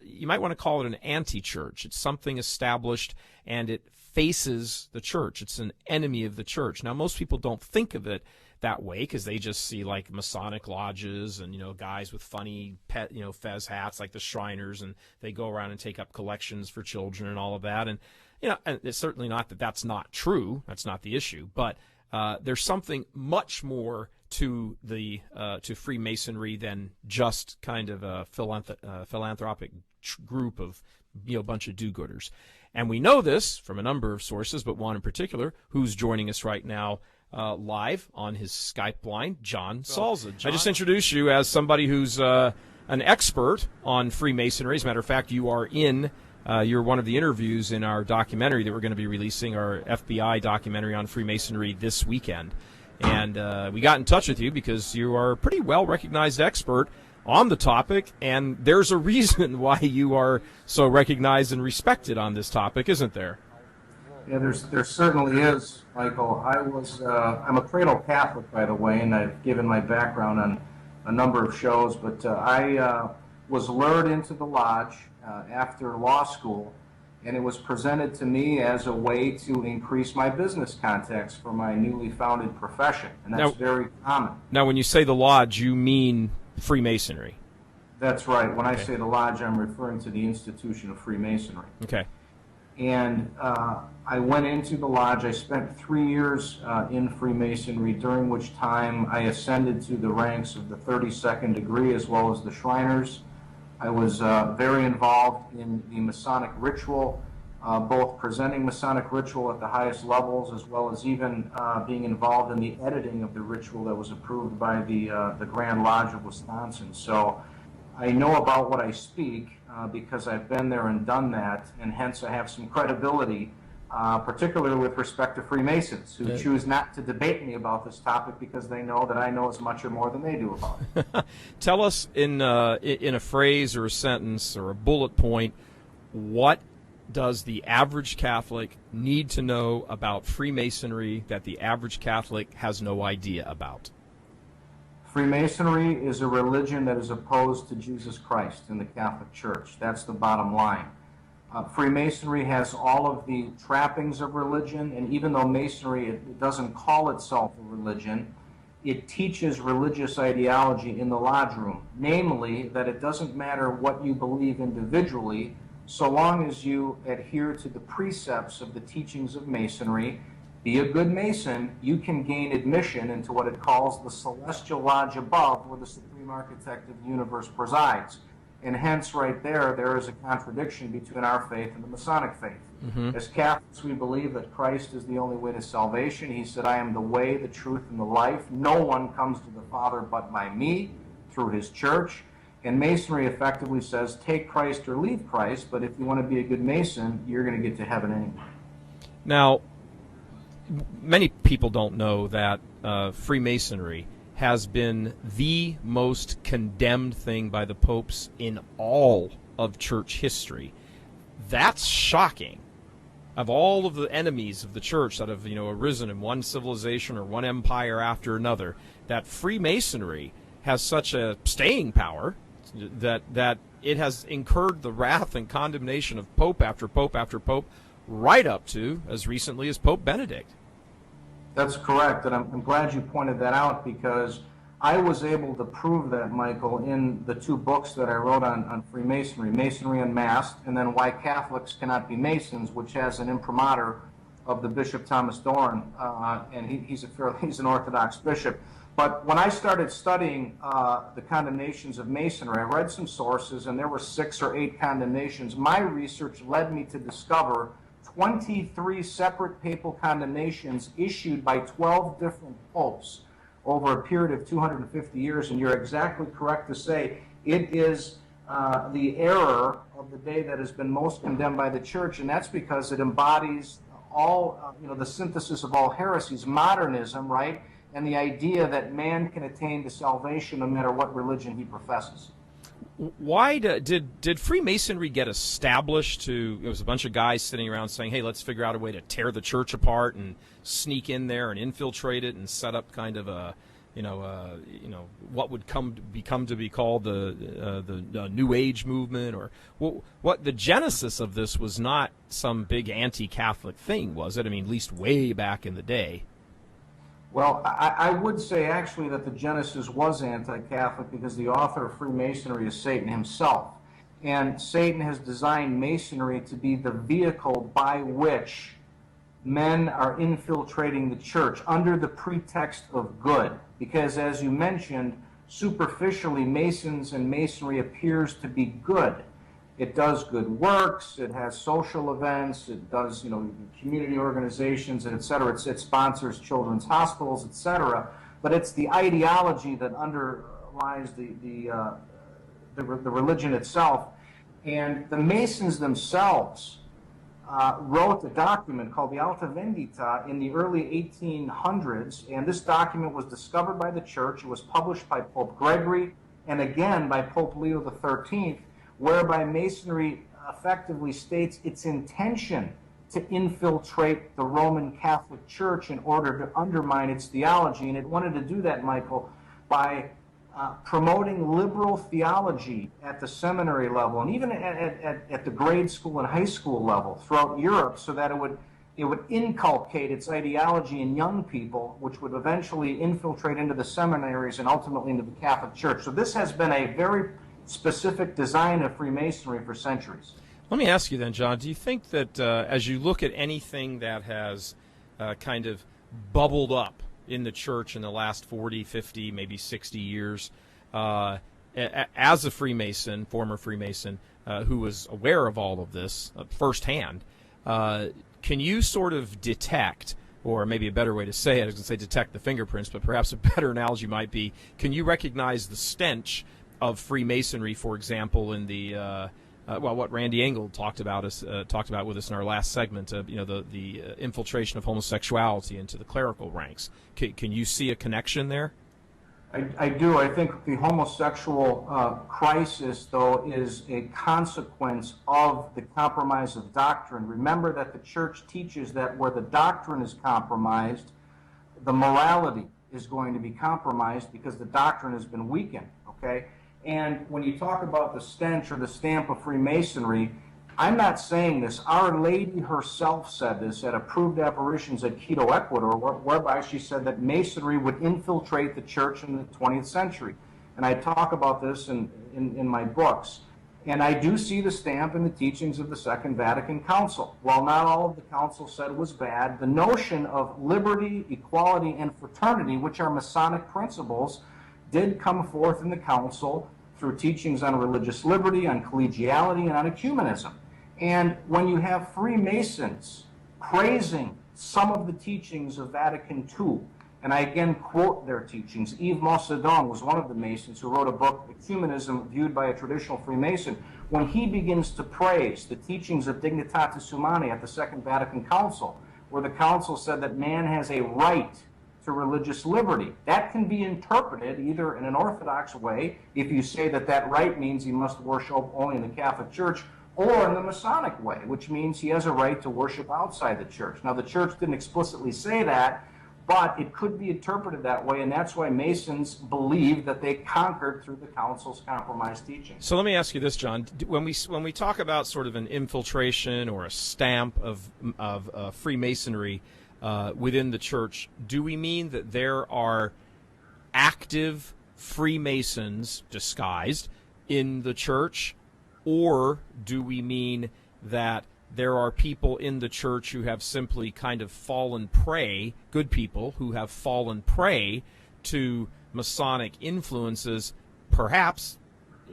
you might want to call it an anti-church. It's something established, and it faces the church. It's an enemy of the church. Now, most people don't think of it that way because they just see like Masonic lodges and, guys with funny fez hats like the Shriners, and they go around and take up collections for children and all of that. And and it's certainly not that that's not true. That's not the issue. But there's something much more to the to Freemasonry than just kind of a philanthropic group of a bunch of do-gooders. And we know this from a number of sources, but one in particular who's joining us right now live on his Skype line, John Salza. I just introduced you as somebody who's an expert on Freemasonry. As a matter of fact, you are you're one of the interviews in our documentary that we're going to be releasing, our FBI documentary on Freemasonry this weekend. And we got in touch with you because you are a pretty well-recognized expert on the topic, and there's a reason why you are so recognized and respected on this topic, isn't there? Yeah, there certainly is, Michael. I'm a cradle Catholic, by the way, and I've given my background on a number of shows, but I was lured into the lodge after law school, and it was presented to me as a way to increase my business contacts for my newly founded profession, and that's very common. Now, when you say the lodge, you mean Freemasonry? That's right. When I say the lodge, I'm referring to the institution of Freemasonry. Okay. And I went into the lodge. I spent 3 years in Freemasonry, during which time I ascended to the ranks of the 32nd degree as well as the Shriners. I was very involved in the Masonic ritual, both presenting Masonic ritual at the highest levels as well as even being involved in the editing of the ritual that was approved by the Grand Lodge of Wisconsin. So I know about what I speak because I've been there and done that, and hence I have some credibility, particularly with respect to Freemasons who choose not to debate me about this topic because they know that I know as much or more than they do about it. Tell us in a phrase or a sentence or a bullet point what does the average Catholic need to know about Freemasonry that the average Catholic has no idea about? Freemasonry is a religion that is opposed to Jesus Christ and the Catholic Church. That's the bottom line. Freemasonry has all of the trappings of religion, and even though Masonry it doesn't call itself a religion, it teaches religious ideology in the lodge room, namely that it doesn't matter what you believe individually, so long as you adhere to the precepts of the teachings of Masonry. Be a good Mason, you can gain admission into what it calls the celestial lodge above, where the supreme architect of the universe presides. And hence, right there is a contradiction between our faith and the Masonic faith. Mm-hmm. As Catholics, we believe that Christ is the only way to salvation. He said, I am the way, the truth, and the life. No one comes to the Father but by me, through his church. And Masonry effectively says, take Christ or leave Christ, but if you want to be a good Mason, you're going to get to heaven anyway. Now, many people don't know that Freemasonry has been the most condemned thing by the popes in all of church history. That's shocking. Of all of the enemies of the church that have arisen in one civilization or one empire after another, that Freemasonry has such a staying power that it has incurred the wrath and condemnation of pope after pope after pope, right up to as recently as Pope Benedict. That's correct, and I'm glad you pointed that out, because I was able to prove that, Michael, in the two books that I wrote on Freemasonry, Masonry Unmasked, and then Why Catholics Cannot Be Masons, which has an imprimatur of the Bishop Thomas Doran, and he's an Orthodox bishop. But when I started studying the condemnations of Masonry, I read some sources, and there were 6 or 8 condemnations. My research led me to discover 23 separate papal condemnations issued by 12 different popes over a period of 250 years, and you're exactly correct to say it is the error of the day that has been most condemned by the Church, and that's because it embodies all, the synthesis of all heresies, modernism, right, and the idea that man can attain to salvation no matter what religion he professes. Why did Freemasonry get established it was a bunch of guys sitting around saying, hey, let's figure out a way to tear the church apart and sneak in there and infiltrate it and set up kind of a, what would become to be called the New Age movement? Or what the genesis of this was not some big anti-Catholic thing, was it? I mean, at least way back in the day. Well, I would say actually that the genesis was anti-Catholic, because the author of Freemasonry is Satan himself. And Satan has designed Masonry to be the vehicle by which men are infiltrating the church under the pretext of good. Because as you mentioned, superficially, Masons and Masonry appears to be good. It does good works, it has social events, it does, community organizations, and et cetera. It sponsors children's hospitals, et cetera. But it's the ideology that underlies the religion itself. And the Masons themselves wrote a document called the Alta Vendita in the early 1800s, and this document was discovered by the Church. It was published by Pope Gregory, and again by Pope Leo XIII, whereby Masonry effectively states its intention to infiltrate the Roman Catholic Church in order to undermine its theology. And it wanted to do that, Michael, by promoting liberal theology at the seminary level and even at the grade school and high school level throughout Europe, so that it would inculcate its ideology in young people, which would eventually infiltrate into the seminaries and ultimately into the Catholic Church. So this has been a very specific design of Freemasonry for centuries. Let me ask you then, John, do you think that as you look at anything that has kind of bubbled up in the church in the last 40, 50, maybe 60 years, as a Freemason, former Freemason, who was aware of all of this firsthand, can you sort of detect, or maybe a better way to say it, I was going to say detect the fingerprints, but perhaps a better analogy might be, can you recognize the stench of Freemasonry, for example, in the what Randy Engel talked about with us in our last segment, the infiltration of homosexuality into the clerical ranks. Can you see a connection there? I do. I think the homosexual crisis, though, is a consequence of the compromise of doctrine. Remember that the church teaches that where the doctrine is compromised, the morality is going to be compromised because the doctrine has been weakened, okay? And when you talk about the stench or the stamp of Freemasonry, I'm not saying this. Our Lady herself said this at approved apparitions at Quito, Ecuador, whereby she said that Masonry would infiltrate the church in the 20th century. And I talk about this in my books. And I do see the stamp in the teachings of the Second Vatican Council. While not all of the council said was bad, the notion of liberty, equality, and fraternity, which are Masonic principles, did come forth in the council through teachings on religious liberty, on collegiality, and on ecumenism. And when you have Freemasons praising some of the teachings of Vatican II, and I again quote their teachings. Yves Mossadon was one of the Masons who wrote a book, Ecumenism Viewed by a Traditional Freemason. When he begins to praise the teachings of Dignitatis Humanae at the Second Vatican Council, where the council said that man has a right to religious liberty, that can be interpreted either in an Orthodox way, if you say that that right means he must worship only in the Catholic Church, or in the Masonic way, which means he has a right to worship outside the church. Now, the church didn't explicitly say that, but it could be interpreted that way, and that's why Masons believe that they conquered through the council's compromise teaching. So let me ask you this, John. When we talk about sort of an infiltration or a stamp of Freemasonry within the church, do we mean that there are active Freemasons disguised in the church, or do we mean that there are people in the church who have simply kind of fallen prey, good people who have fallen prey to Masonic influences, perhaps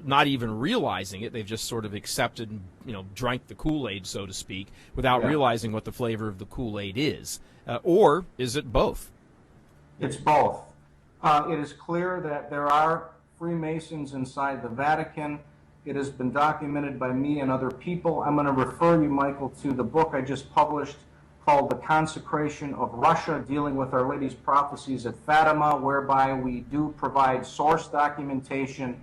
not even realizing it? They've just sort of accepted and, drank the Kool-Aid, so to speak, without realizing what the flavor of the Kool-Aid is. Or is it both? It's both. It is clear that there are Freemasons inside the Vatican. It has been documented by me and other people. I'm going to refer you, Michael, to the book I just published called The Consecration of Russia, dealing with Our Lady's prophecies at Fatima, whereby we do provide source documentation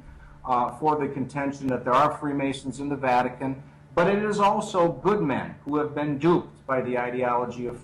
for the contention that there are Freemasons in the Vatican, but it is also good men who have been duped by the ideology of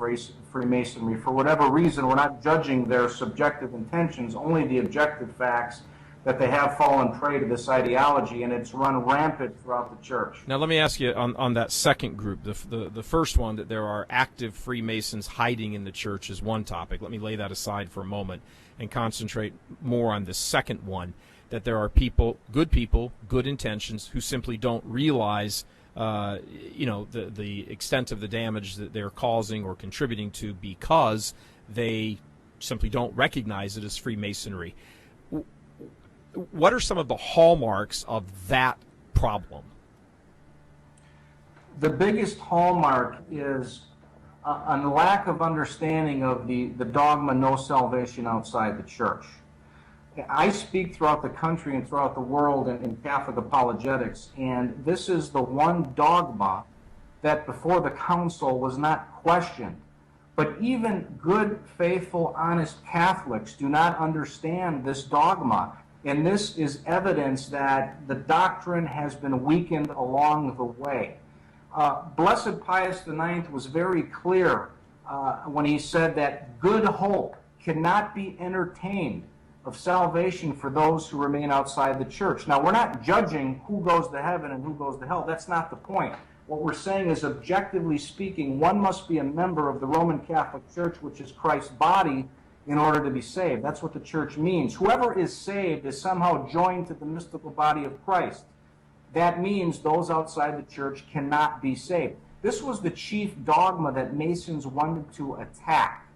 Freemasonry. For whatever reason, we're not judging their subjective intentions, only the objective facts that they have fallen prey to this ideology, and it's run rampant throughout the church. Now, let me ask you on that second group, the first one, that there are active Freemasons hiding in the church, is one topic. Let me lay that aside for a moment and concentrate more on the second one, that there are people, good intentions, who simply don't realize the extent of the damage that they're causing or contributing to because they simply don't recognize it as Freemasonry. What are some of the hallmarks of that problem? The biggest hallmark is a lack of understanding of the dogma, no salvation outside the church. I speak throughout the country and throughout the world in Catholic apologetics, and this is the one dogma that before the council was not questioned. But even good, faithful, honest Catholics do not understand this dogma. And this is evidence that the doctrine has been weakened along the way. Blessed Pius IX was very clear when he said that good hope cannot be entertained of salvation for those who remain outside the church. Now, we're not judging who goes to heaven and who goes to hell. That's not the point. What we're saying is, objectively speaking, one must be a member of the Roman Catholic Church, which is Christ's body, in order to be saved. That's what the church means. Whoever is saved is somehow joined to the mystical body of Christ. That means those outside the church cannot be saved. This was the chief dogma that Masons wanted to attack.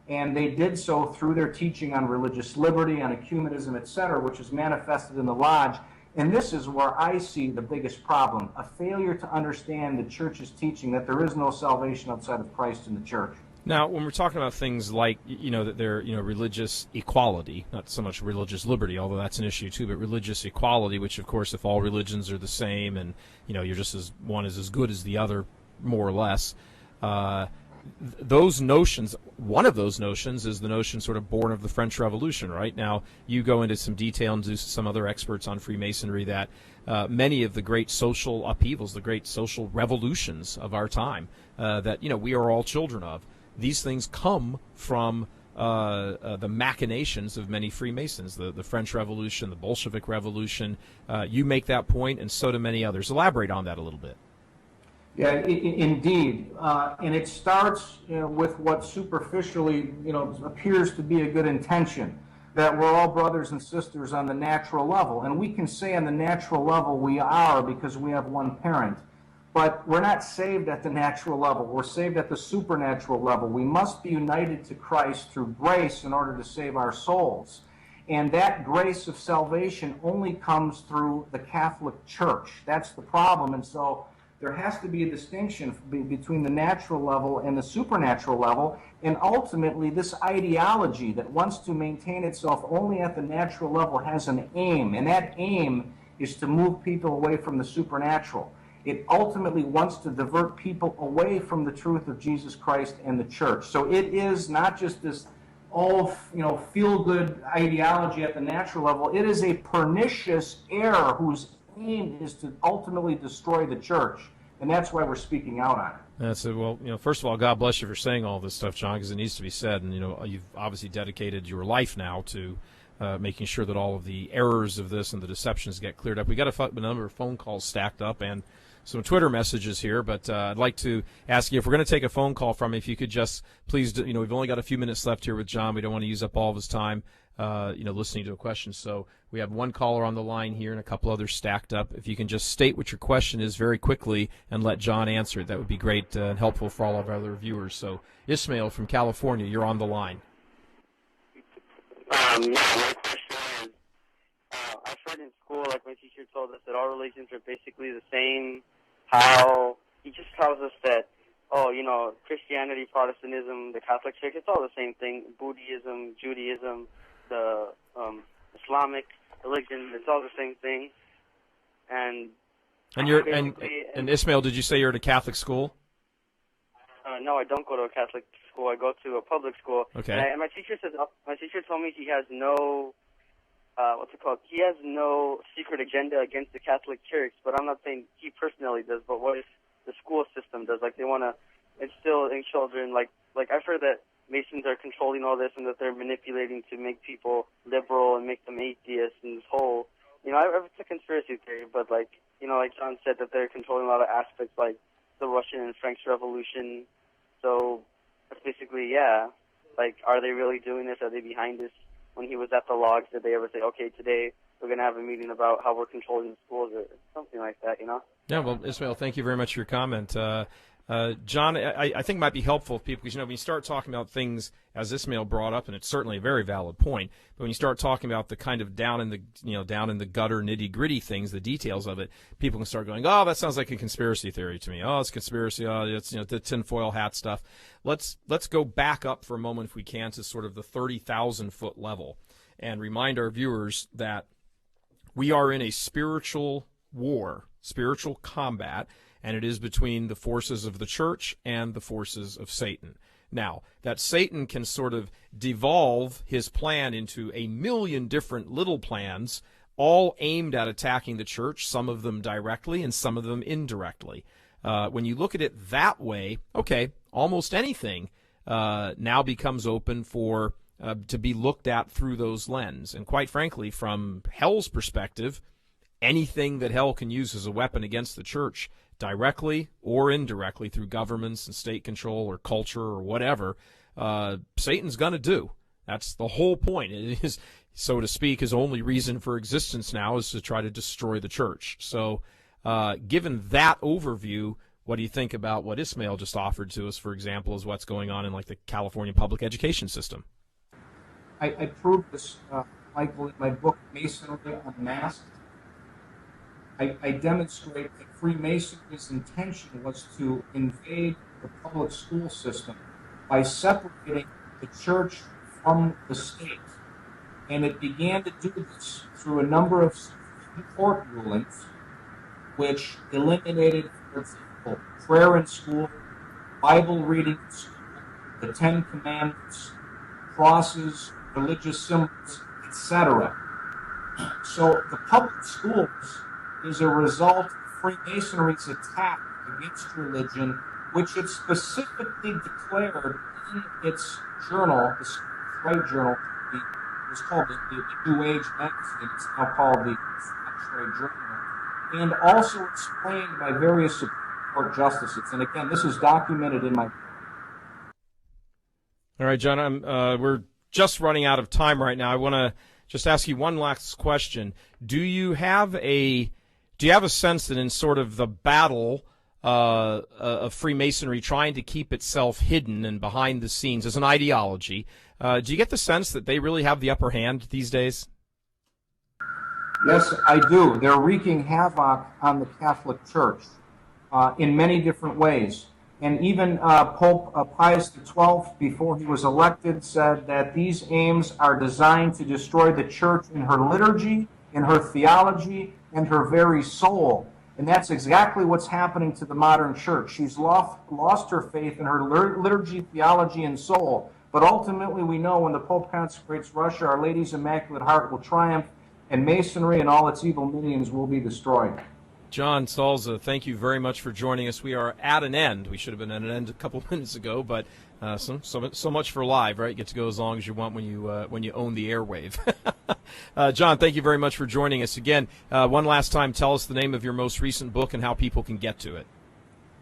And they did so through their teaching on religious liberty, on ecumenism, etc., which is manifested in the Lodge. And this is where I see the biggest problem, a failure to understand the church's teaching that there is no salvation outside of Christ in the church. Now, when we're talking about things like, that they're, religious equality, not so much religious liberty, although that's an issue too, but religious equality, which, of course, if all religions are the same and, you're just one is as good as the other, more or less, those notions, one of those notions is the notion sort of born of the French Revolution, right? Now, you go into some detail and do some other experts on Freemasonry that many of the great social upheavals, the great social revolutions of our time that, we are all children of, these things come from the machinations of many Freemasons, the French Revolution, the Bolshevik Revolution. You make that point, and so do many others. Elaborate on that a little bit. Yeah, indeed, and it starts with what superficially, appears to be a good intention, that we're all brothers and sisters on the natural level, and we can say on the natural level we are because we have one parent, but we're not saved at the natural level. We're saved at the supernatural level. We must be united to Christ through grace in order to save our souls, and that grace of salvation only comes through the Catholic Church. That's the problem, and so there has to be a distinction between the natural level and the supernatural level, and ultimately this ideology that wants to maintain itself only at the natural level has an aim, and that aim is to move people away from the supernatural. It ultimately wants to divert people away from the truth of Jesus Christ and the church. So it is not just this feel-good ideology at the natural level. It is a pernicious error whose aim is to ultimately destroy the church, and that's why we're speaking out on it. That's it. Well, first of all, God bless you for saying all this stuff, John, because it needs to be said, and you've obviously dedicated your life now to making sure that all of the errors of this and the deceptions get cleared up. We got a number of phone calls stacked up and some Twitter messages here, but I'd like to ask you, if we're going to take a phone call from you, if you could just please, we've only got a few minutes left here with John. We don't want to use up all of his time, listening to a question. So we have one caller on the line here and a couple others stacked up. If you can just state what your question is very quickly and let John answer it, that would be great and helpful for all of our other viewers. So Ismail from California, you're on the line. My question is, I've heard in school, like my teacher told us, that all religions are basically the same. How he just tells us that, Christianity, Protestantism, the Catholic Church, it's all the same thing. Buddhism, Judaism, the Islamic religion, it's all the same thing. And Ismail, did you say you're at a Catholic school? No, I don't go to a Catholic school. I go to a public school. Okay. And my teacher told me he has no he has no secret agenda against the Catholic Church, but I'm not saying he personally does, but what if the school system does? Like, they want to instill in children, like I've heard that Masons are controlling all this and that they're manipulating to make people liberal and make them atheists, and this whole, it's a conspiracy theory, but like John said, that they're controlling a lot of aspects like the Russian and French Revolution. So that's basically, are they really doing this? Are they behind this? When he was at the logs, did they ever say, okay, today we're going to have a meeting about how we're controlling the schools or something like that, Yeah, well, Ismail, thank you very much for your comment. John, I think it might be helpful for people because, when you start talking about things, as Ismail brought up, and it's certainly a very valid point, but when you start talking about the kind of down in the gutter, nitty-gritty things, the details of it, people can start going, oh, that sounds like a conspiracy theory to me. Oh, it's conspiracy. Oh, it's, the tinfoil hat stuff. Let's go back up for a moment, if we can, to sort of the 30,000-foot level and remind our viewers that we are in a spiritual war, spiritual combat, and it is between the forces of the church and the forces of Satan. Now, that Satan can sort of devolve his plan into a million different little plans, all aimed at attacking the church, some of them directly and some of them indirectly. When you look at it that way, okay, almost anything now becomes open for to be looked at through those lenses. And quite frankly, from hell's perspective, anything that hell can use as a weapon against the church, directly or indirectly through governments and state control or culture or whatever, Satan's going to do. That's the whole point. It is, so to speak, his only reason for existence now is to try to destroy the church. So given that overview, what do you think about what Ismail just offered to us, for example, is what's going on in the California public education system? I proved this, Michael, in my book, Masonry Unmasked. I demonstrate that Freemasonry's intention was to invade the public school system by separating the church from the state. And it began to do this through a number of court rulings, which eliminated, for example, prayer in school, Bible reading, the Ten Commandments, crosses, religious symbols, etc. So the public schools is a result of Freemasonry's attack against religion, which it specifically declared in its journal, the Trade Journal. It was called the New Age magazine. It's now called the Trade Journal, and also explained by various Supreme Court justices. And again, this is documented in my. All right, John, we're just running out of time right now. I want to just ask you one last question. Do you have a sense that in sort of the battle of Freemasonry trying to keep itself hidden and behind the scenes as an ideology, do you get the sense that they really have the upper hand these days? Yes, I do. They're wreaking havoc on the Catholic Church in many different ways. And even Pope Pius XII, before he was elected, said that these aims are designed to destroy the Church in her liturgy, in her theology, and her very soul. And that's exactly what's happening to the modern Church. She's lost her faith in her liturgy, theology, and soul. But ultimately, we know when the Pope consecrates Russia, Our Lady's Immaculate Heart will triumph, and Masonry and all its evil minions will be destroyed. John Salza, thank you very much for joining us. We are at an end. We should have been at an end a couple minutes ago, but so much for live, right? You get to go as long as you want when you own the airwave. John, thank you very much for joining us again. One last time, tell us the name of your most recent book and how people can get to it.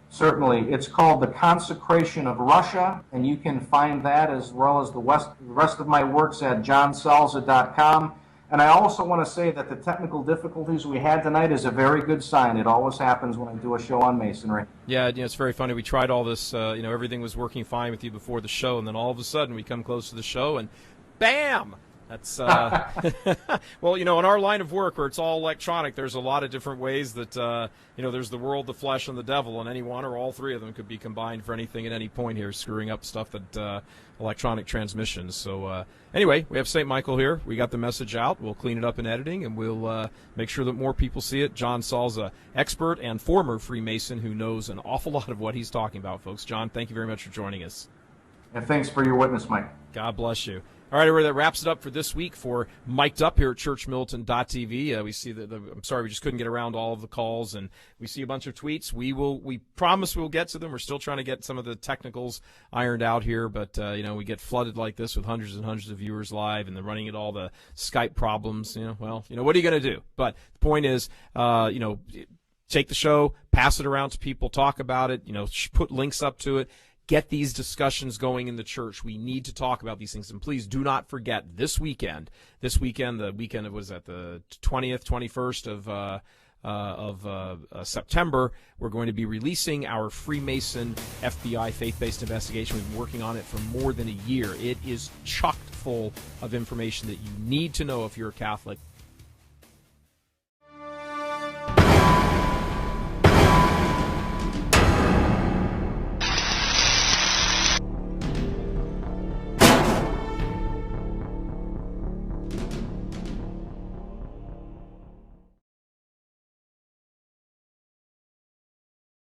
Certainly. It's called The Consecration of Russia, and you can find that as well as the rest of my works at johnsalza.com. And I also want to say that the technical difficulties we had tonight is a very good sign. It always happens when I do a show on Masonry. Yeah, it's very funny. We tried all this, everything was working fine with you before the show, and then all of a sudden we come close to the show, and bam! That's, well, in our line of work where it's all electronic, there's a lot of different ways that, there's the world, the flesh, and the devil, and any one or all three of them could be combined for anything at any point here, screwing up stuff that electronic transmissions. So anyway, we have St. Michael here. We got the message out. We'll clean it up in editing, and we'll make sure that more people see it. John Salza, expert and former Freemason who knows an awful lot of what he's talking about, folks. John, thank you very much for joining us. And thanks for your witness, Mike. God bless you. All right, everybody, that wraps it up for this week for Mic'd Up here at churchmilitant.tv. We see that I'm sorry we just couldn't get around to all of the calls, and we see a bunch of tweets. We promise we'll get to them. We're still trying to get some of the technicals ironed out here, but we get flooded like this with hundreds and hundreds of viewers live, and they're running into all the Skype problems. What are you going to do? But the point is, take the show, pass it around to people, talk about it. Put links up to it. Get these discussions going in the church. We need to talk about these things. And please do not forget this weekend, the weekend of, what is that, the 20th, 21st of September, we're going to be releasing our Freemason FBI faith-based investigation. We've been working on it for more than a year. It is chock full of information that you need to know if you're a Catholic.